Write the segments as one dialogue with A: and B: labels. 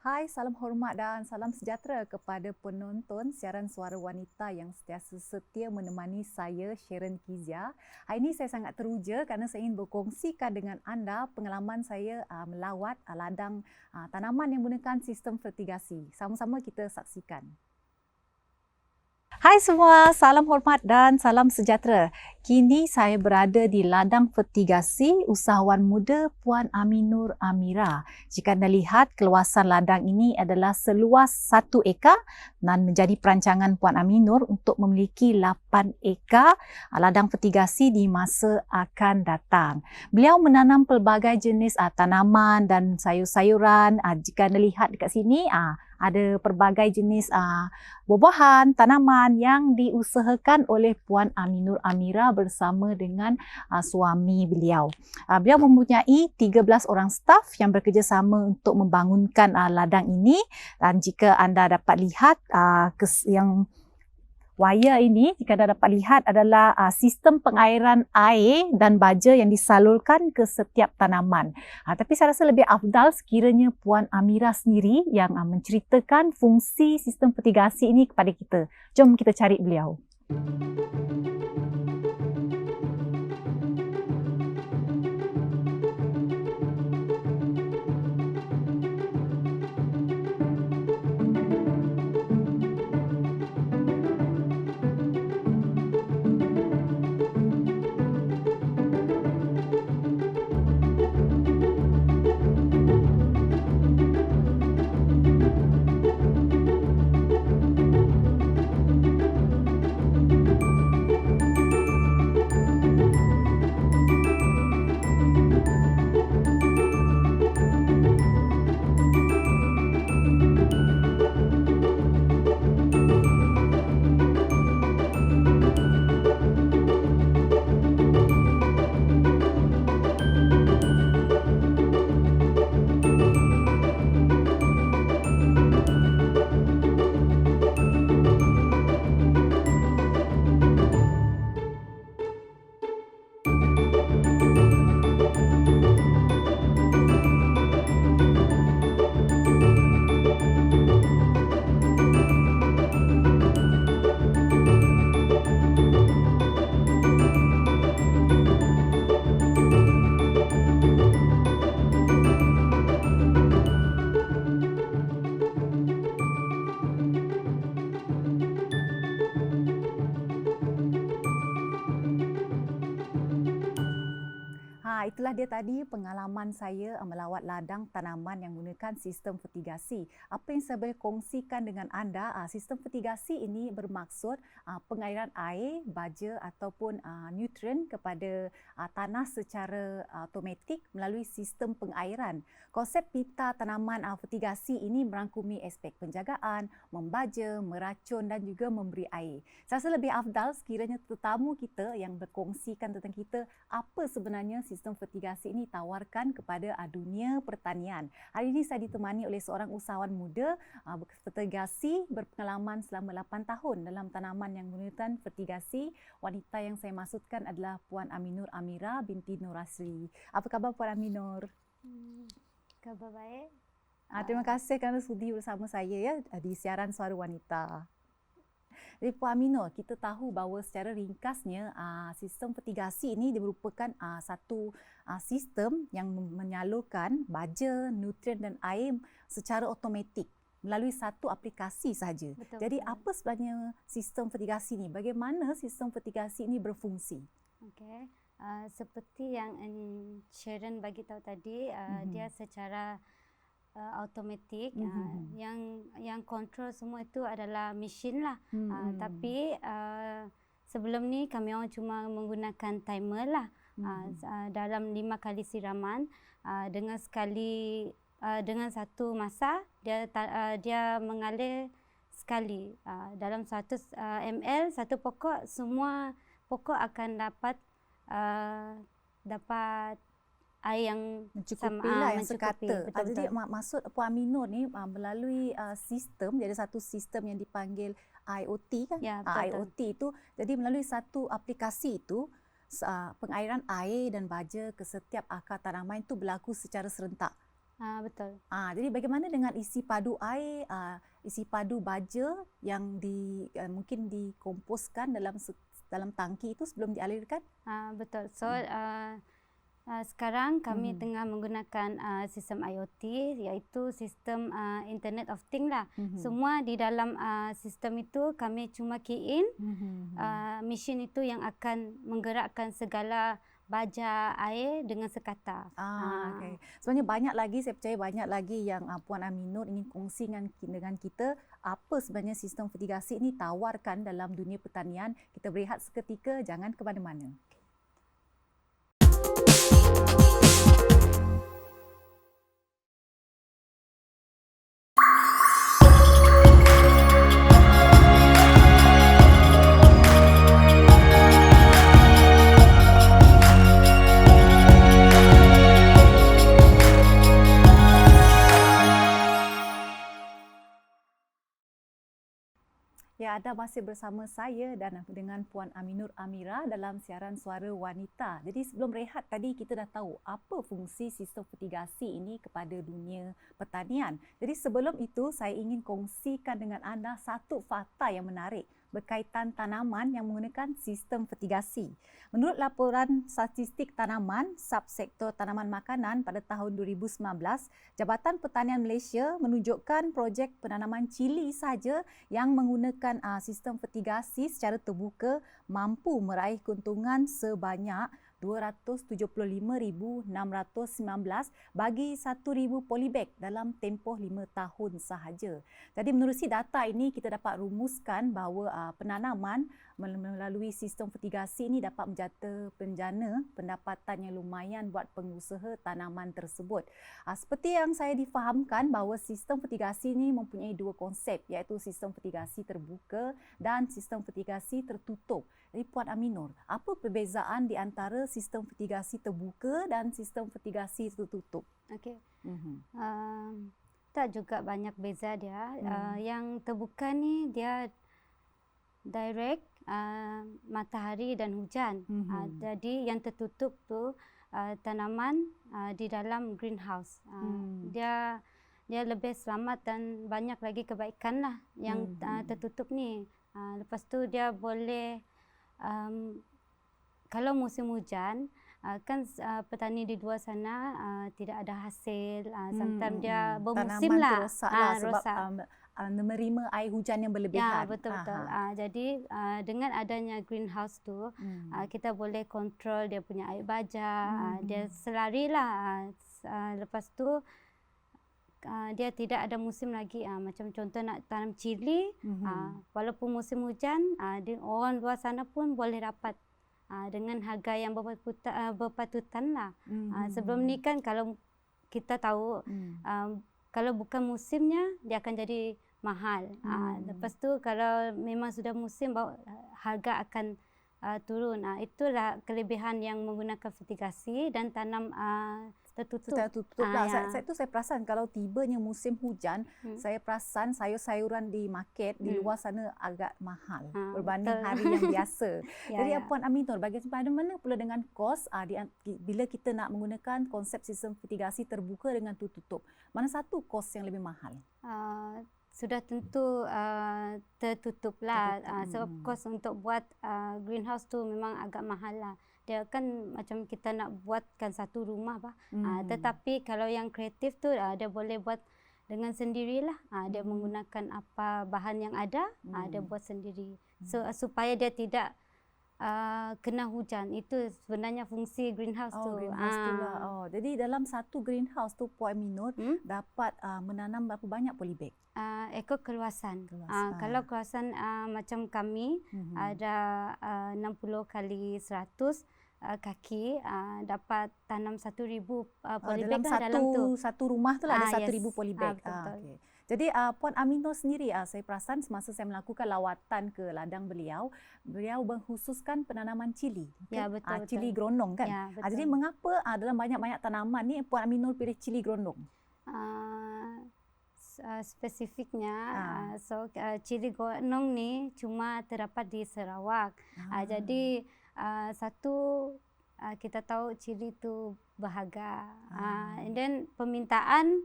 A: Hai, salam hormat dan salam sejahtera kepada penonton siaran Suara Wanita yang sentiasa setia menemani saya, Sharon Kizia. Hari ini saya sangat teruja kerana saya ingin berkongsikan dengan anda pengalaman saya melawat ladang tanaman yang menggunakan sistem fertigasi. Sama-sama kita saksikan. Hai semua, salam hormat dan salam sejahtera. Kini saya berada di ladang fertigasi usahawan muda Puan Aminur Amira. Jika anda lihat, keluasan ladang ini adalah seluas 1 ekar dan menjadi perancangan Puan Aminur untuk memiliki 8 ekar ladang fertigasi di masa akan datang. Beliau menanam pelbagai jenis tanaman dan sayur-sayuran. Jika anda lihat dekat sini, ada pelbagai jenis buah-buahan, tanaman yang diusahakan oleh Puan Aminur Amira bersama dengan suami beliau. Beliau mempunyai 13 orang staf yang bekerjasama untuk membangunkan ladang ini, dan jika anda dapat lihat yang wayar ini, jika anda dapat lihat adalah sistem pengairan air dan baja yang disalurkan ke setiap tanaman. Tapi saya rasa lebih afdal sekiranya Puan Amira sendiri yang menceritakan fungsi sistem fertigasi ini kepada kita. Jom kita cari beliau. Itulah dia tadi pengalaman saya melawat ladang tanaman yang menggunakan sistem fertigasi. Apa yang saya boleh kongsikan dengan anda, sistem fertigasi ini bermaksud pengairan air, baja ataupun nutrien kepada tanah secara automatik melalui sistem pengairan. Konsep pita tanaman fertigasi ini merangkumi aspek penjagaan, membaja, meracun dan juga memberi air. Saya rasa lebih afdal sekiranya tetamu kita yang berkongsikan tentang kita apa sebenarnya sistem fertigasi ini tawarkan kepada dunia pertanian. Hari ini saya ditemani oleh seorang usahawan muda fertigasi berpengalaman selama 8 tahun dalam tanaman yang menggunakan fertigasi. Wanita yang saya maksudkan adalah Puan Aminur Amira binti Nur Asri. Apa khabar Puan Aminur?
B: Khabar baik.
A: Terima kasih kerana sudi bersama saya ya di siaran Suara Wanita. Jadi Puan Aminur, kita tahu bahawa secara ringkasnya sistem fertigasi ini merupakan satu sistem yang menyalurkan baja, nutrien dan air secara automatik melalui satu aplikasi sahaja. Jadi apa sebenarnya sistem fertigasi ini? Bagaimana sistem fertigasi ini berfungsi?
B: Okey. Seperti yang Sharon bagi tahu tadi, dia secara automatik, yang kontrol semua itu adalah mesin lah. Tapi sebelum ni kami orang cuma menggunakan timer lah. Dalam 5 kali siraman dengan dengan satu masa dia mengalir sekali dalam 100 ml satu pokok, semua pokok akan dapat air yang
A: mencukupi lah, yang sekata. Jadi maksud Puan Aminur ni melalui sistem, jadi satu sistem yang dipanggil IoT kan?
B: Ya,
A: IoT itu, jadi melalui satu aplikasi itu pengairan air dan baja ke setiap akar tanaman itu berlaku secara serentak.
B: Betul.
A: Jadi bagaimana dengan isi padu air, isi padu baja yang mungkin dikomposkan dalam tangki itu sebelum dialirkan?
B: Betul. So sekarang kami
A: Mhm.
B: tengah menggunakan sistem IoT, iaitu sistem Internet of Things lah.
A: Mhm.
B: Semua di dalam sistem itu kami cuma key in,
A: Mhm.
B: mesin itu yang akan menggerakkan segala baja air dengan sekata.
A: Okey. Sebenarnya saya percaya banyak lagi yang Puan Aminur ingin kongsi dengan kita apa sebenarnya sistem fertigasi ini tawarkan dalam dunia pertanian. Kita berehat seketika, jangan ke mana-mana. Ya, anda masih bersama saya dan dengan Puan Aminur Amira dalam siaran Suara Wanita. Jadi sebelum rehat tadi kita dah tahu apa fungsi sistem fertigasi ini kepada dunia pertanian. Jadi sebelum itu saya ingin kongsikan dengan anda satu fakta yang menarik berkaitan tanaman yang menggunakan sistem fertigasi. Menurut laporan statistik tanaman subsektor tanaman makanan pada tahun 2019, Jabatan Pertanian Malaysia menunjukkan projek penanaman cili saja yang menggunakan sistem fertigasi secara terbuka mampu meraih keuntungan sebanyak 275,619 bagi 1,000 polybag dalam tempoh 5 tahun sahaja. Jadi menerusi data ini kita dapat rumuskan bahawa penanaman melalui sistem fertigasi ini dapat penjana pendapatan yang lumayan buat pengusaha tanaman tersebut. Seperti yang saya difahamkan bahawa sistem fertigasi ini mempunyai dua konsep, iaitu sistem fertigasi terbuka dan sistem fertigasi tertutup. Jadi Puan Aminur, apa perbezaan di antara sistem fertigasi terbuka dan sistem fertigasi tertutup?
B: Okey. Tak juga banyak beza dia. Yang terbuka ni dia direct matahari dan hujan. Jadi yang tertutup tu tanaman di dalam greenhouse. Dia lebih selamat dan banyak lagi kebaikan lah yang tertutup ni. Lepas tu dia boleh kalau musim hujan kan petani di luar sana tidak ada hasil. Sometimes dia bermusim
A: tanaman
B: lah.
A: tu rosaklah sebab
B: rosak.
A: menerima air hujan yang berlebihan.
B: Ya, betul-betul. Jadi dengan adanya greenhouse tu kita boleh kontrol dia punya air baja, dia selarilah. Lepas tu dia tidak ada musim lagi. Macam contoh nak tanam cili, walaupun musim hujan, orang luar sana pun boleh dapat dengan harga yang berpatutan lah. Sebelum ni kan kalau kita tahu kalau bukan musimnya dia akan jadi mahal. Lepas tu kalau memang sudah musim harga akan turun. Itulah kelebihan yang menggunakan fertigasi dan tanam tertutup.
A: Lah. Saya perasan kalau tibanya musim hujan, saya perasan sayur-sayuran di market di luar sana agak mahal berbanding hari yang biasa. Jadi Puan Aminur, bagaimana pula dengan kos bila kita nak menggunakan konsep sistem fertigasi terbuka dengan tertutup? Mana satu kos yang lebih mahal?
B: Sudah tentu tertutup lah. Sebab kos untuk buat greenhouse tu memang agak mahal lah. Dia kan macam kita nak buatkan satu rumah bah. Tetapi kalau yang kreatif tu dia boleh buat dengan sendirilah. Dia menggunakan apa bahan yang ada, dia buat sendiri. So supaya dia tidak kena hujan. Itu sebenarnya fungsi greenhouse tu.
A: Greenhouse tu lah. Jadi dalam satu greenhouse tu Puan Aminur dapat menanam berapa banyak polybag?
B: Ekor keluasan. Kalau keluasan macam kami ada 60 kali 100 kaki, dapat tanam 1,000 polybag dalam tu.
A: Satu rumah tu lah ada 1,000 polybag.
B: Betul.
A: Jadi Puan Aminur sendiri, saya perasan semasa saya melakukan lawatan ke ladang beliau mengkhususkan penanaman cili.
B: Ya, betul.
A: Cili grondong kan?
B: Ya, betul.
A: Jadi mengapa dalam banyak-banyak tanaman ni Puan Aminur pilih cili grondong?
B: Spesifiknya, cili grondong ni cuma terdapat di Sarawak. Jadi satu kita tahu cili itu berharga. And then permintaan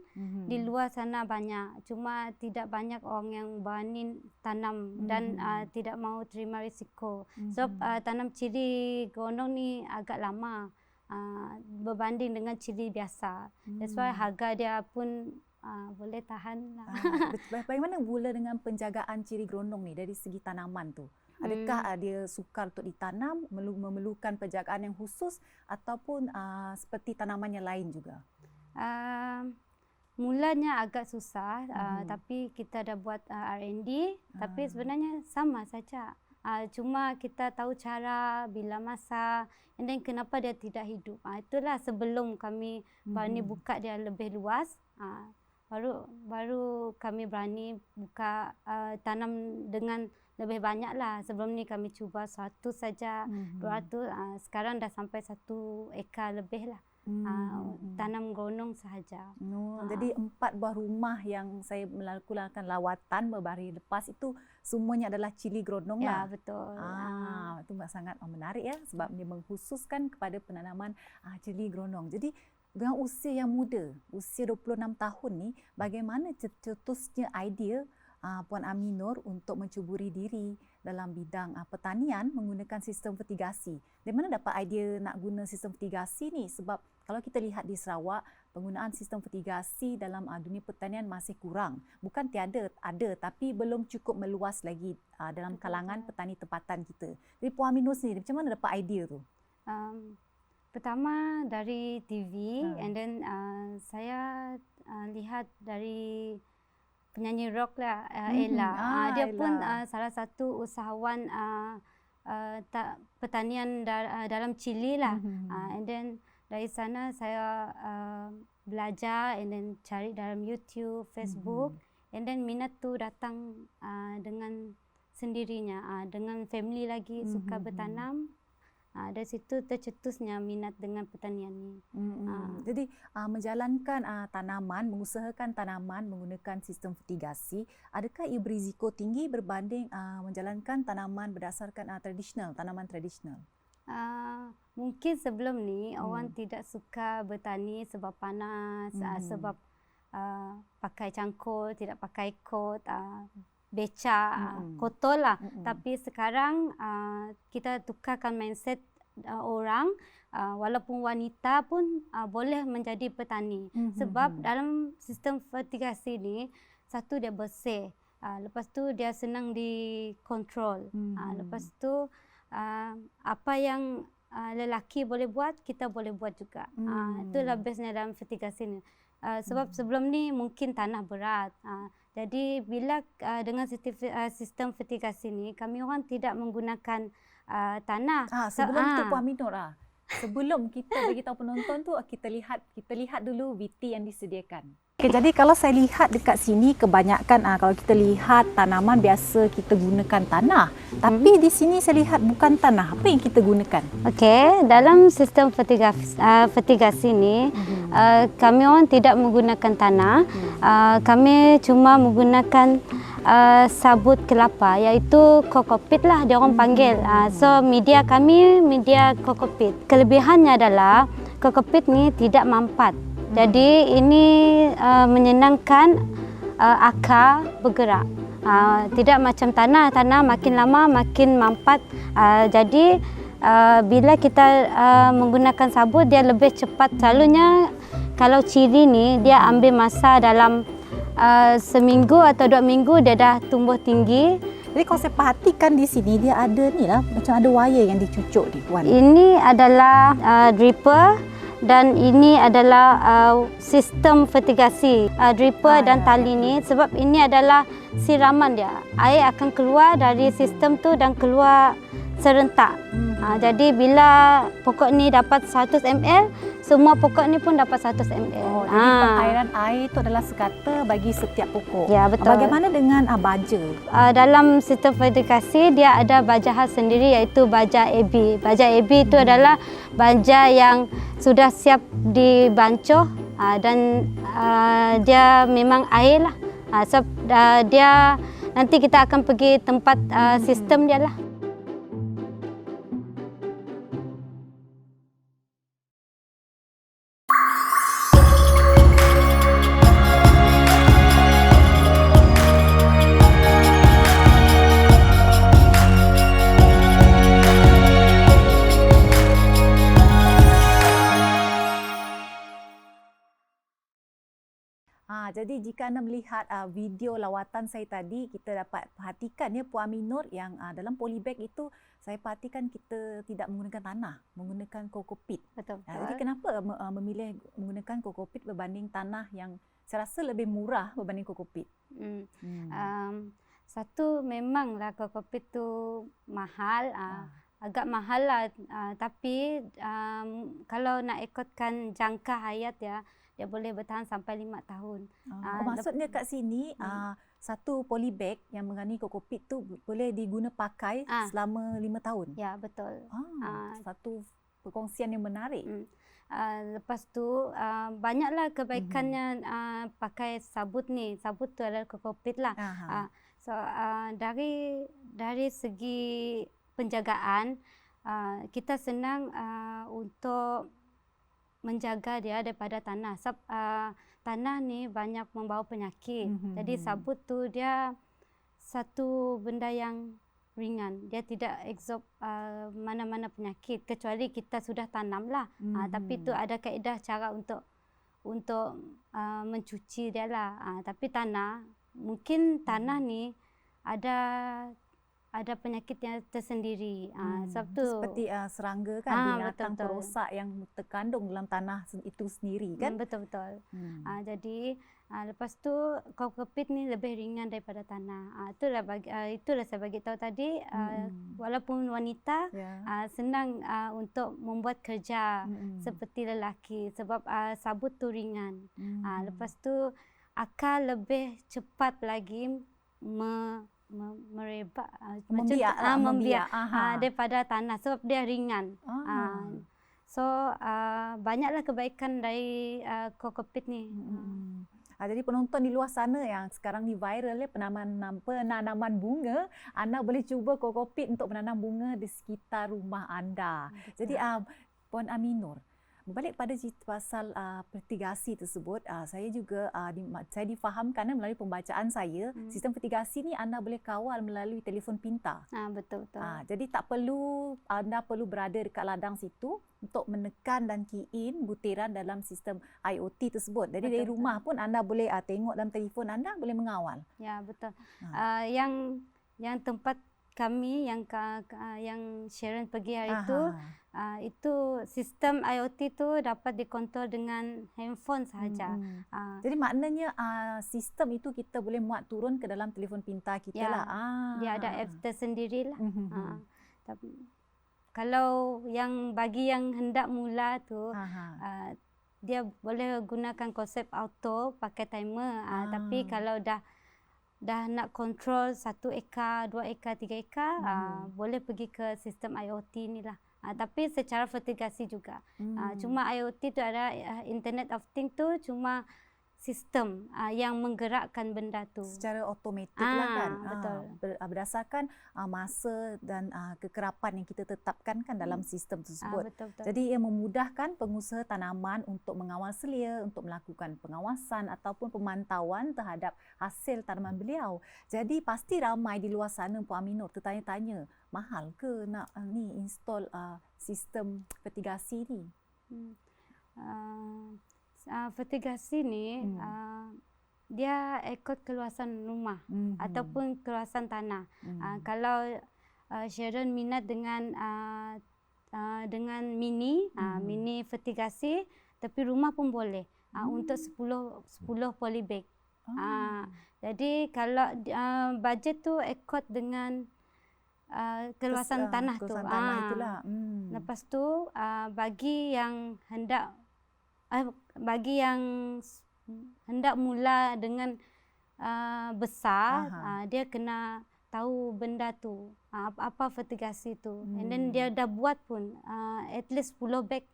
B: di luar sana banyak. Cuma tidak banyak orang yang berani tanam dan tidak mau terima risiko. Sebab tanam cili gerondong ni agak lama berbanding dengan cili biasa. That's why harga dia pun boleh tahan lah.
A: Bagaimana pula dengan penjagaan cili gerondong ni dari segi tanaman tu? Adakah dia sukar untuk ditanam, memerlukan penjagaan yang khusus ataupun seperti tanaman yang lain juga?
B: Mulanya agak susah, tapi kita dah buat R&D, tapi sebenarnya sama saja. Cuma kita tahu cara bila masak, and then kenapa dia tidak hidup. Itulah sebelum kami berani buka dia lebih luas, baru kami berani buka tanam dengan lebih banyak lah. Sebelum ni kami cuba 100 saja, 200. Sekarang dah sampai 1 ekar lebih lah. Tanam gerondong sahaja.
A: Jadi 4 buah rumah yang saya melakukan lawatan beberapa hari lepas itu semuanya adalah cili gerondong lah.
B: Ya, betul.
A: Itu sangat menarik ya, sebab dia mengkhususkan kepada penanaman cili gerondong. Jadi dengan usia yang muda, usia 26 tahun ni, bagaimana cetusnya idea Puan Aminur untuk mencuburi diri dalam bidang pertanian menggunakan sistem fertigasi? Dari mana dapat idea nak guna sistem fertigasi ni? Sebab kalau kita lihat di Sarawak, penggunaan sistem fertigasi dalam dunia pertanian masih kurang. Bukan tiada, ada, tapi belum cukup meluas lagi dalam kalangan petani tempatan kita. Jadi Puan Aminur sendiri, macam mana dapat idea tu?
B: Pertama dari TV, and then saya lihat dari penyanyi rock lah, Ella. Dia pun salah satu usahawan pertanian dalam Chile lah. And then dari sana saya belajar, and then cari dalam YouTube, Facebook, and then minat tu datang dengan sendirinya, dengan family lagi suka bertanam. Dari situ tercetusnya minat dengan pertanian ni.
A: Jadi menjalankan tanaman, mengusahakan tanaman menggunakan sistem fertigasi, adakah ia berisiko tinggi berbanding menjalankan tanaman berdasarkan tanaman tradisional?
B: Mungkin sebelum ni orang tidak suka bertani sebab panas, sebab pakai cangkul, tidak pakai kot, becak, kotor lah. Tapi sekarang kita tukarkan mindset orang, walaupun wanita pun boleh menjadi petani. Sebab dalam sistem fertigasi ni, satu dia bersih, lepas tu dia senang dikontrol, lepas tu apa yang lelaki boleh buat, kita boleh buat juga. Itulah bestnya dalam fertigasi ni. Sebab sebelum ni mungkin tanah berat. Jadi bila dengan sistem fertigasi ni, kami orang tidak menggunakan tanah.
A: Sebelum tu Puan Aminur, sebelum kita bagi tahu penonton tu, kita lihat dulu VT yang disediakan. Jadi kalau saya lihat dekat sini, kebanyakan kalau kita lihat tanaman biasa kita gunakan tanah. Tapi di sini saya lihat bukan tanah. Apa yang kita gunakan?
B: Okey, dalam sistem fertigasi ni, kami orang tidak menggunakan tanah. Kami cuma menggunakan sabut kelapa, iaitu kokopit lah dia orang panggil. So media kami media kokopit. Kelebihannya adalah kokopit ni tidak mampat. Jadi ini menyenangkan akar bergerak. Tidak macam tanah makin lama makin mampat. Jadi bila kita menggunakan sabut, dia lebih cepat. Selalunya kalau cili ni dia ambil masa dalam seminggu atau 2 minggu dia dah tumbuh tinggi.
A: Jadi kalau saya perhatikan di sini, dia ada ni lah, macam ada wire yang dicucuk ni Puan.
B: Ini adalah dripper. Dan ini adalah sistem fertigasi, dripper dan tali ni, sebab ini adalah siraman dia. Air akan keluar dari sistem tu dan keluar serentak. Jadi bila pokok ni dapat 100 ml, semua pokok ni pun dapat 100 ml.
A: Jadi pengairan air itu adalah sekata bagi setiap pokok.
B: Ya, betul.
A: Bagaimana dengan baja?
B: Dalam sistem fertigasi dia ada baja khas sendiri, iaitu baja AB. Baja AB itu adalah baja yang sudah siap dibancuh dan dia memang air lah. Sebab dia nanti kita akan pergi tempat sistem dia lah.
A: Jadi jika anda melihat video lawatan saya tadi, kita dapat perhatikan ya Puan Aminur yang dalam polybag itu saya perhatikan kita tidak menggunakan tanah, menggunakan kokopit.
B: Betul.
A: Jadi kenapa memilih menggunakan kokopit berbanding tanah yang saya rasa lebih murah berbanding kokopit?
B: Satu memanglah kokopit tu mahal. Agak mahal lah, tapi kalau nak ikutkan jangka hayat dia boleh bertahan sampai 5 tahun.
A: Maksudnya kat sini satu polybag yang mengandungi kokopit tu boleh diguna pakai selama 5 tahun?
B: Ya, betul.
A: Satu perkongsian yang menarik.
B: Lepas tu banyaklah kebaikannya pakai sabut ni. Sabut tu adalah kokopit lah. So dari segi penjagaan, kita senang untuk menjaga dia daripada tanah. Sebab tanah ni banyak membawa penyakit. Jadi sabut tu dia satu benda yang ringan. Dia tidak absorb mana-mana penyakit kecuali kita sudah tanam lah. Tapi tu ada kaedah cara untuk mencuci dia lah. Tapi tanah, mungkin tanah ni ada penyakit yang tersendiri. Sebab tu
A: seperti serangga kan, binatang
B: betul.
A: perosak yang terkandung dalam tanah itu sendiri kan?
B: Betul-betul. Jadi lepas tu kokopit ni lebih ringan daripada tanah. Itulah saya bagi tahu tadi. Walaupun wanita senang untuk membuat kerja seperti lelaki sebab sabut tu ringan. Lepas tu akan lebih cepat lagi merebak membiak daripada tanah sebab dia ringan. So banyaklah kebaikan dari kokopit ni.
A: Jadi penonton di luar sana yang sekarang ni viral penanaman bunga, anda boleh cuba kokopit untuk menanam bunga di sekitar rumah anda. Jadi Puan Aminur, berbalik pada cerita pasal fertigasi tersebut, saya juga saya difahamkan melalui pembacaan saya, sistem fertigasi ni anda boleh kawal melalui telefon pintar.
B: Betul.
A: Jadi anda perlu berada dekat ladang situ untuk menekan dan key in butiran dalam sistem IoT tersebut. Jadi dari rumah pun anda boleh tengok dalam telefon anda, boleh mengawal.
B: Ya, betul. Yang tempat kami yang Sharon pergi hari itu sistem IoT tu dapat dikontrol dengan handphone sahaja.
A: Jadi maknanya sistem itu kita boleh muat turun ke dalam telefon pintar kita lah.
B: Dia ada apps tersendirilah. Kalau bagi yang hendak mula tu dia boleh gunakan konsep auto pakai timer. Tapi kalau dah nak kontrol 1 ekar, 2 ekar, 3 ekar, boleh pergi ke sistem IoT ni lah. Tapi secara fertigasi juga. Cuma IoT tu ada Internet of Things tu cuma sistem yang menggerakkan benda tu.
A: Secara automatik lah kan.
B: Betul.
A: Berdasarkan masa dan kekerapan yang kita tetapkan kan dalam sistem tersebut.
B: Betul.
A: Jadi ia memudahkan pengusaha tanaman untuk mengawal selia, untuk melakukan pengawasan ataupun pemantauan terhadap hasil tanaman beliau. Jadi pasti ramai di luar sana Puan Aminur tertanya-tanya, mahal ke nak install sistem fertigasi ni? Fertigasi ni dia ikut keluasan rumah ataupun keluasan tanah. Kalau Sharon minat dengan mini fertigasi, tapi rumah pun boleh untuk 10 polybag. Jadi kalau bajet tu ikut dengan keluasan tanah tu. Itulah.
B: Lepas tu bagi yang hendak mula dengan besar, dia kena tahu benda tu, apa fertigasi tu. And then dia dah buat pun at least 10 bag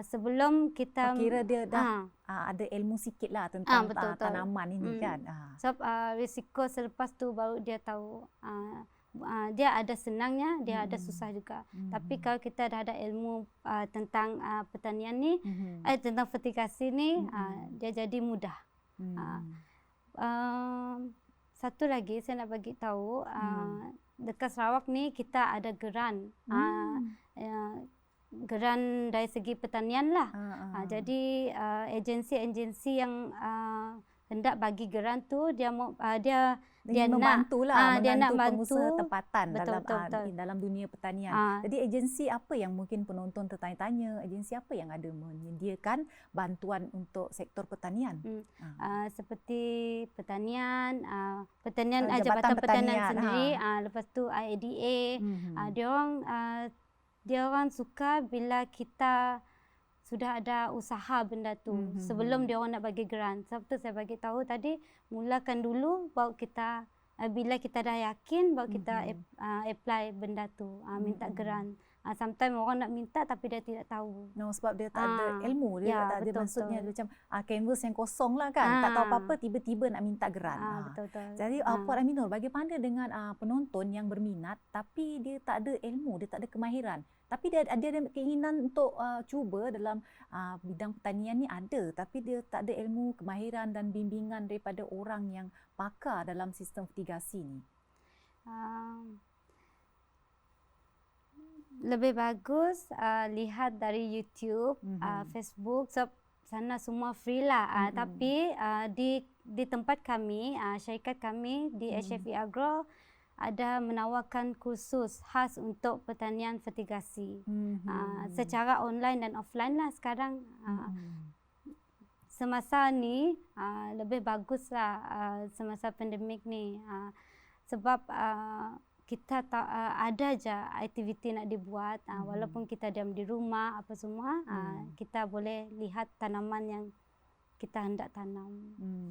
B: sebelum kita
A: kira dia dah ada ilmu sikit lah tentang tanaman ini kan.
B: Sebab risiko selepas tu baru dia tahu. Dia ada senangnya, dia ada susah juga. Tapi kalau kita dah ada ilmu tentang pertanian ni, tentang fertigasi ni, dia jadi mudah. Satu lagi saya nak bagi tahu, dekat Sarawak ni kita ada geran. Geran dari segi pertanian lah. Jadi agensi-agensi yang hendak bagi grant tu dia mau dia nak
A: membantulah,
B: dia nak
A: membantu pengusaha
B: bantu.
A: tempatan
B: Betul, betul, betul.
A: dalam dunia pertanian.
B: Ah.
A: Jadi agensi apa yang mungkin penonton tertanya-tanya, agensi apa yang ada menyediakan bantuan untuk sektor pertanian?
B: Seperti pertanian,
A: Jabatan
B: Jabatan Pertanian
A: Pertanian,
B: sendiri, lepas tu IADA, dia orang suka bila kita sudah ada usaha benda tu sebelum dia orang nak bagi grant. Sebab tu saya bagi tahu tadi, mulakan dulu baru kita bila kita dah yakin baru kita apply benda tu, minta grant. Sometimes orang nak minta tapi dia tidak tahu.
A: No, sebab dia tak ada ilmu, dia tak ada,
B: betul,
A: maksudnya
B: betul.
A: macam canvas yang kosong lah kan, tak tahu apa-apa, tiba-tiba nak minta grant.
B: Betul-betul.
A: Jadi Puan Aminur, bagaimana dengan penonton yang berminat tapi dia tak ada ilmu, dia tak ada kemahiran, tapi dia ada keinginan untuk cuba dalam bidang pertanian ni ada, tapi dia tak ada ilmu, kemahiran dan bimbingan daripada orang yang pakar dalam sistem fertigasi ni?
B: Lebih bagus lihat dari YouTube, Facebook, sebab sana semua free lah. Tapi di tempat kami, syarikat kami di HFE Agro ada menawarkan kursus khas untuk pertanian fertigasi. Secara online dan offline lah sekarang. Semasa ni lebih bagus lah semasa pandemik ni. Sebab kita ada je aktiviti nak dibuat, walaupun kita diam di rumah apa semua, kita boleh lihat tanaman yang kita hendak tanam.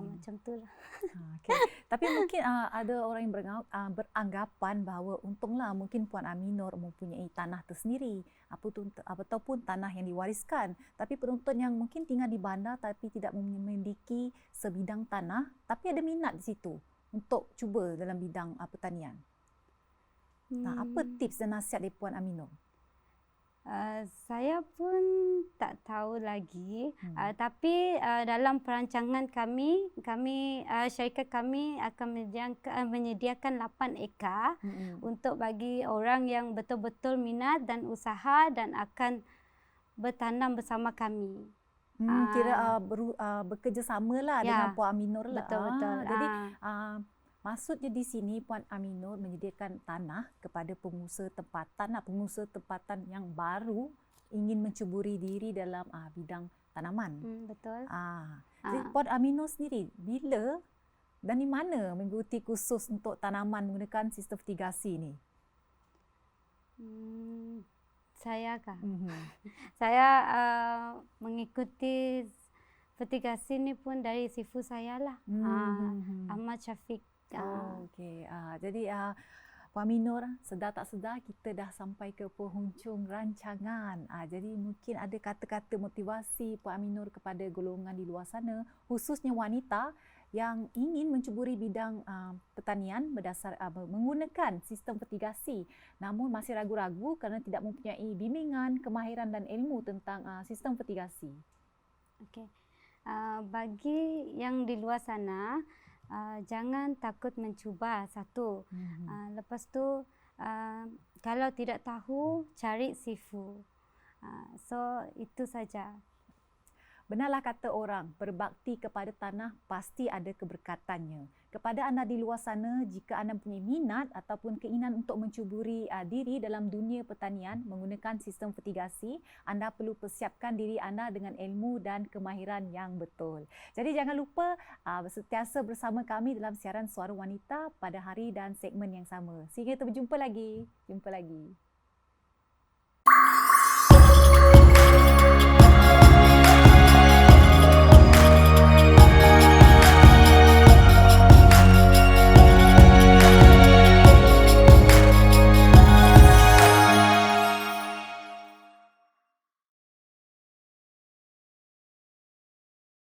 B: Macam tu lah.
A: Okay. Tapi mungkin ada orang yang beranggapan bahawa untunglah mungkin Puan Aminur mempunyai tanah tersendiri ataupun tanah yang diwariskan. Tapi penonton yang mungkin tinggal di bandar tapi tidak memiliki sebidang tanah tapi ada minat di situ untuk cuba dalam bidang pertanian. Apa tips dan nasihat dari Puan Aminur?
B: Saya pun tak tahu lagi. Tapi dalam perancangan kami syarikat kami akan menyediakan 8 ekar untuk bagi orang yang betul-betul minat dan usaha dan akan bertanam bersama kami.
A: Kira bekerjasama lah dengan Puan Aminur lah.
B: Betul-betul.
A: Jadi maksudnya di sini Puan Aminur menyediakan tanah kepada pengusaha tempatan yang baru ingin mencuburi diri dalam bidang tanaman.
B: Betul.
A: Jadi Puan Aminur sendiri bila dan di mana mengikuti kursus untuk tanaman menggunakan sistem fertigasi ni?
B: Saya kah? Saya mengikuti fertigasi ni pun dari sifu saya lah, Ahmad Syafiq.
A: Okey. Jadi Puan Aminur, sedar tak sedar kita dah sampai ke penghujung rancangan. Jadi mungkin ada kata-kata motivasi Puan Aminur kepada golongan di luar sana, khususnya wanita yang ingin mencuburi bidang pertanian menggunakan sistem fertigasi namun masih ragu-ragu kerana tidak mempunyai bimbingan, kemahiran dan ilmu tentang sistem fertigasi.
B: Okey. Bagi yang di luar sana, jangan takut mencuba satu. Lepas tu kalau tidak tahu, cari sifu. So itu saja.
A: Benarlah kata orang, berbakti kepada tanah pasti ada keberkatannya. Kepada anda di luar sana, jika anda mempunyai minat ataupun keinginan untuk mencuburi diri dalam dunia pertanian menggunakan sistem fertigasi, anda perlu persiapkan diri anda dengan ilmu dan kemahiran yang betul. Jadi jangan lupa sentiasa bersama kami dalam siaran Suara Wanita pada hari dan segmen yang sama. Sehingga kita berjumpa lagi. Jumpa lagi.